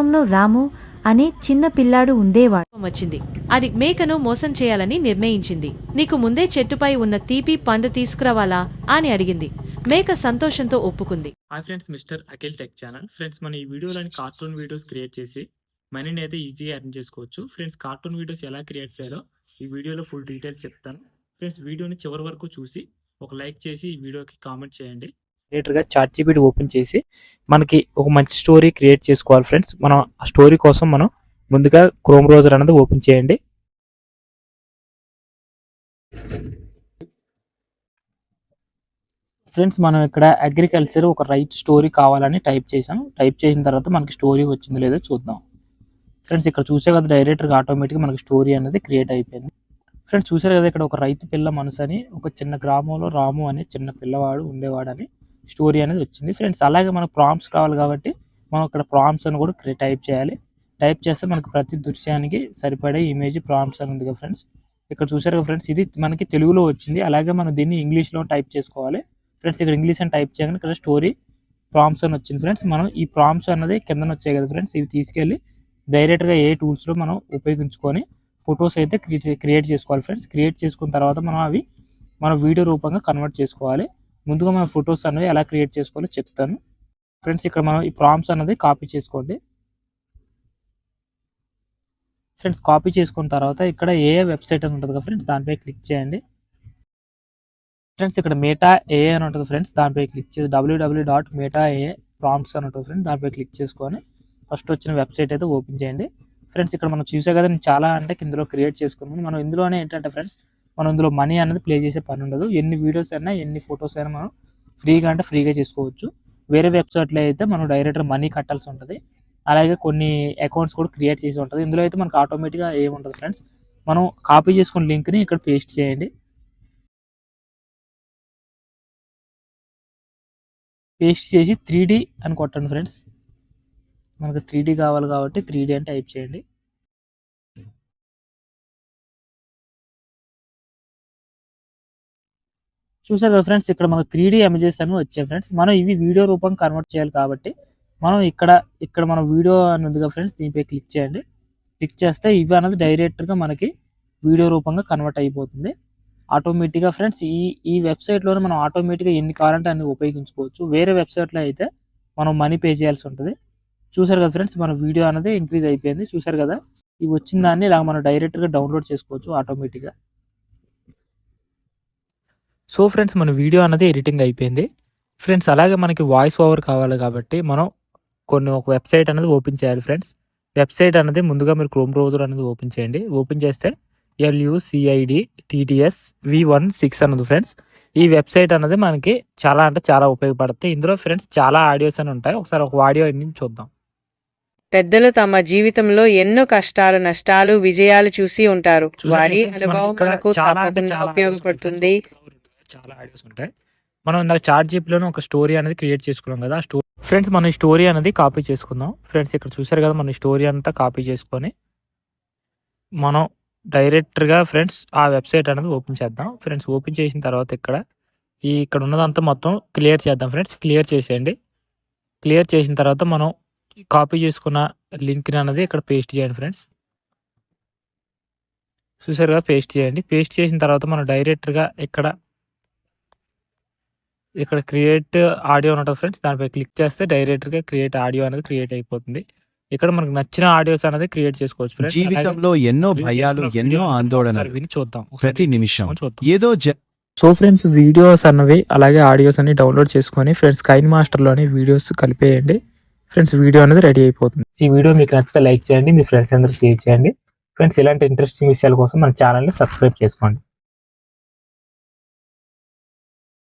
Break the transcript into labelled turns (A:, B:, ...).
A: గ్రామంలో రాము అనే చిన్న పిల్లాడు ఉండేవాడు.
B: వచ్చింది. అది మేకను మోసం చేయాలని నిర్ణయించింది. నీకు ముందే చెట్టుపై ఉన్న తీపి పండు తీసుకురావాలా అని అడిగింది. మేక సంతోషంతో ఒప్పుకుంది.
C: Hi friends, mister Akhil tech channel. Friends, మన ఈ వీడియోలోని కార్టూన్ వీడియోస్ క్రియేట్ చేసి మనీని అయితే ఈజీగా ఎర్న్ చేసుకోవచ్చు. ఫ్రెండ్స్, కార్టూన్ వీడియోస్ ఎలా క్రియేట్ చేయాలో ఈ వీడియోలో ఫుల్ డీటెయిల్స్ చెప్తాను. ఫ్రెండ్స్, వీడియోని చివరి వరకు చూసి ఒక లైక్ చేసి ఈ వీడియోకి కామెంట్ చేయండి. క్రియేటర్గా ChatGPT ఓపెన్ చేసి మనకి ఒక మంచి స్టోరీ క్రియేట్ చేసుకోవాలి. ఫ్రెండ్స్, మనం ఆ స్టోరీ కోసం మనం ముందుగా క్రోమ్ బ్రౌజర్ అనేది ఓపెన్ చేయండి. ఫ్రెండ్స్, మనం ఇక్కడ అగ్రికల్చర్ ఒక రైతు స్టోరీ కావాలని టైప్ చేసాం. టైప్ చేసిన తర్వాత మనకి స్టోరీ వచ్చింది లేదో చూద్దాం. ఫ్రెండ్స్, ఇక్కడ చూసే కదా డైరెక్ట్గా ఆటోమేటిక్గా మనకి స్టోరీ అనేది క్రియేట్ అయిపోయింది. ఫ్రెండ్స్, చూసారు కదా ఇక్కడ ఒక రైతు పిల్ల మనసు అని ఒక చిన్న గ్రామంలో రాము అనే చిన్న పిల్లవాడు ఉండేవాడని స్టోరీ అనేది వచ్చింది. ఫ్రెండ్స్, అలాగే మనకు ప్రాంప్ట్స్ కావాలి కాబట్టి మనం ఇక్కడ ప్రాంప్ట్స్ అని కూడా టైప్ చేయాలి. టైప్ చేస్తే మనకు ప్రతి దృశ్యానికి సరిపడే ఇమేజ్ ప్రాంప్ట్స్ అని ఉంది కదా ఫ్రెండ్స్. ఇక్కడ చూసారు కదా ఫ్రెండ్స్, ఇది మనకి తెలుగులో వచ్చింది. అలాగే మనం దీన్ని ఇంగ్లీష్లో టైప్ చేసుకోవాలి. ఫ్రెండ్స్, ఇక్కడ ఇంగ్లీష్ అని టైప్ చేయగానే ఇక్కడ స్టోరీ ప్రాంప్ట్స్ అని వచ్చింది. ఫ్రెండ్స్, మనం ఈ ప్రాంప్ట్స్ అన్నది కిందన వచ్చాయి కదా ఫ్రెండ్స్, ఇవి తీసుకెళ్ళి డైరెక్ట్గా ఏ టూల్స్లో మనం ఉపయోగించుకొని ఫొటోస్ అయితే క్రియేట్ చేసుకోవాలి. ఫ్రెండ్స్, క్రియేట్ చేసుకున్న తర్వాత మనం అవి మన వీడియో రూపంగా కన్వర్ట్ చేసుకోవాలి. ముందుగా మన ఫొటోస్ అనేవి ఎలా క్రియేట్ చేసుకోవాలో చెప్తాను. ఫ్రెండ్స్, ఇక్కడ మనం ఈ ప్రాంప్ట్స్ అనేది కాపీ చేసుకోండి. ఫ్రెండ్స్, కాపీ చేసుకున్న తర్వాత ఇక్కడ ఏ వెబ్సైట్ అని ఉంటుంది కదా ఫ్రెండ్స్, దానిపై క్లిక్ చేయండి. ఫ్రెండ్స్, ఇక్కడ మెటా ఏ అని ఉంటుంది ఫ్రెండ్స్, దానిపై క్లిక్ చేసి www.metaAprompts అని ఉంటుంది ఫ్రెండ్స్, దానిపై క్లిక్ చేసుకొని ఫస్ట్ వచ్చిన వెబ్సైట్ అయితే ఓపెన్ చేయండి. ఫ్రెండ్స్, ఇక్కడ మనం చూసే కదా నేను చాలా అంటే ఇందులో క్రియేట్ చేసుకున్నాను. మనం ఇందులోనే ఏంటంటే ఫ్రెండ్స్, మనం ఇందులో మనీ అనేది ప్లే చేసే పని ఉండదు. ఎన్ని వీడియోస్ అయినా ఎన్ని ఫొటోస్ అయినా మనం ఫ్రీగా చేసుకోవచ్చు. వేరే వెబ్సైట్లో అయితే మనం డైరెక్ట్గా మనీ కట్టాల్సి ఉంటుంది. అలాగే కొన్ని అకౌంట్స్ కూడా క్రియేట్ చేసి ఉంటుంది. ఇందులో అయితే మనకు ఆటోమేటిక్గా ఏముంటుంది ఫ్రెండ్స్, మనం కాపీ చేసుకున్న లింక్ని ఇక్కడ పేస్ట్ చేయండి. పేస్ట్ చేసి 3D అని కొట్టండి ఫ్రెండ్స్. మనకు 3D కావాలి కాబట్టి 3D అని టైప్ చేయండి. చూసారు కదా ఫ్రెండ్స్, ఇక్కడ మనకు 3D ఇమేజెస్ అని వచ్చాయి ఫ్రెండ్స్. మనం ఇవి వీడియో రూపం కన్వర్ట్ చేయాలి కాబట్టి మనం ఇక్కడ మన వీడియో అని ఉంది కదా ఫ్రెండ్స్, దీనిపై క్లిక్ చేయండి. క్లిక్ చేస్తే ఇవి అనేది డైరెక్ట్గా మనకి వీడియో రూపంగా కన్వర్ట్ అయిపోతుంది ఆటోమేటిక్గా. ఫ్రెండ్స్, ఈ వెబ్సైట్లోనే మనం ఆటోమేటిక్గా ఎన్ని కావాలంటే అన్ని ఉపయోగించుకోవచ్చు. వేరే వెబ్సైట్లో అయితే మనం మనీ పే చేయాల్సి ఉంటుంది. చూసారు కదా ఫ్రెండ్స్, మన వీడియో అనేది ఇంక్రీజ్ అయిపోయింది. చూసారు కదా, ఇవి వచ్చిన దాన్ని ఇలా మనం డైరెక్ట్గా డౌన్లోడ్ చేసుకోవచ్చు ఆటోమేటిక్గా. సో ఫ్రెండ్స్, మన వీడియో అనేది ఎడిటింగ్ అయిపోయింది. ఫ్రెండ్స్, అలాగే మనకి వాయిస్ ఓవర్ కావాలి కాబట్టి మనం ఒక వెబ్సైట్ అనేది ఓపెన్ చేయాలి. ఫ్రెండ్స్, వెబ్సైట్ అనేది ముందుగా మీరు క్రోమ్ బ్రౌజర్ అనేది ఓపెన్ చేయండి. ఓపెన్ చేస్తే LUCIDTTSV16 అన్నది ఫ్రెండ్స్. ఈ వెబ్సైట్ అనేది మనకి చాలా అంటే చాలా ఉపయోగపడుతుంది. ఇందులో ఫ్రెండ్స్ చాలా ఆడియోస్ అని ఉంటాయి. ఒకసారి ఒక ఆడియో చూద్దాం.
D: పెద్దలు తమ జీవితంలో ఎన్నో కష్టాలు, నష్టాలు, విజయాలు చూసి ఉంటారు. వారి అనుభవం మనకు తప్పకుండా ఉపయోగపడుతుంది.
C: చాలా ఆడియోస్ ఉంటాయి. మనం ఇందాక ChatGPTలోనే ఒక స్టోరీ అనేది క్రియేట్ చేసుకున్నాం కదా. ఫ్రెండ్స్, మన ఈ స్టోరీ అనేది కాపీ చేసుకుందాం. ఫ్రెండ్స్, ఇక్కడ చూసారు కదా, మన స్టోరీ అంతా కాపీ చేసుకొని మనం డైరెక్ట్గా ఫ్రెండ్స్ ఆ వెబ్సైట్ అనేది ఓపెన్ చేద్దాం. ఫ్రెండ్స్, ఓపెన్ చేసిన తర్వాత ఇక్కడ ఉన్నదంతా మొత్తం క్లియర్ చేద్దాం. ఫ్రెండ్స్, క్లియర్ చేసేయండి. క్లియర్ చేసిన తర్వాత మనం కాపీ చేసుకున్న లింక్ని అనేది ఇక్కడ పేస్ట్ చేయండి. ఫ్రెండ్స్, చూసారుగా, పేస్ట్ చేయండి. పేస్ట్ చేసిన తర్వాత మనం డైరెక్ట్గా ఇక్కడ క్రియేట్ ఆడియో ఉంటుంది ఫ్రెండ్స్, దానిపై క్లిక్ చేస్తే డైరెక్ట్గా క్రియేట్ ఆడియో అనేది క్రియేట్ అయిపోతుంది. ఇక్కడ మనకు నచ్చిన ఆడియోస్ అనేది క్రియేట్ చేసుకోవచ్చు ఫ్రెండ్స్.
E: జీవితంలో ఎన్నో భయాలు, ఎన్నో ఆందోళనలు,
C: విని చూద్దాం.
E: ప్రతి నిమిషం ఏదో
C: సో ఫ్రెండ్స్, వీడియోస్ అన్నవి అలాగే ఆడియోస్ అన్ని డౌన్లోడ్ చేసుకొని ఫ్రెండ్స్ కైన్ మాస్టర్లోని వీడియోస్ కలిపేయండి. ఫ్రెండ్స్, వీడియో అనేది రెడీ అయిపోతుంది. ఈ వీడియో మీకు నచ్చితే లైక్ చేయండి, మీ ఫ్రెండ్స్ అందరూ షేర్ చేయండి. ఫ్రెండ్స్, ఇలాంటి ఇంట్రెస్టింగ్ విషయాల కోసం మన ఛానల్ని సబ్స్క్రైబ్ చేసుకోండి.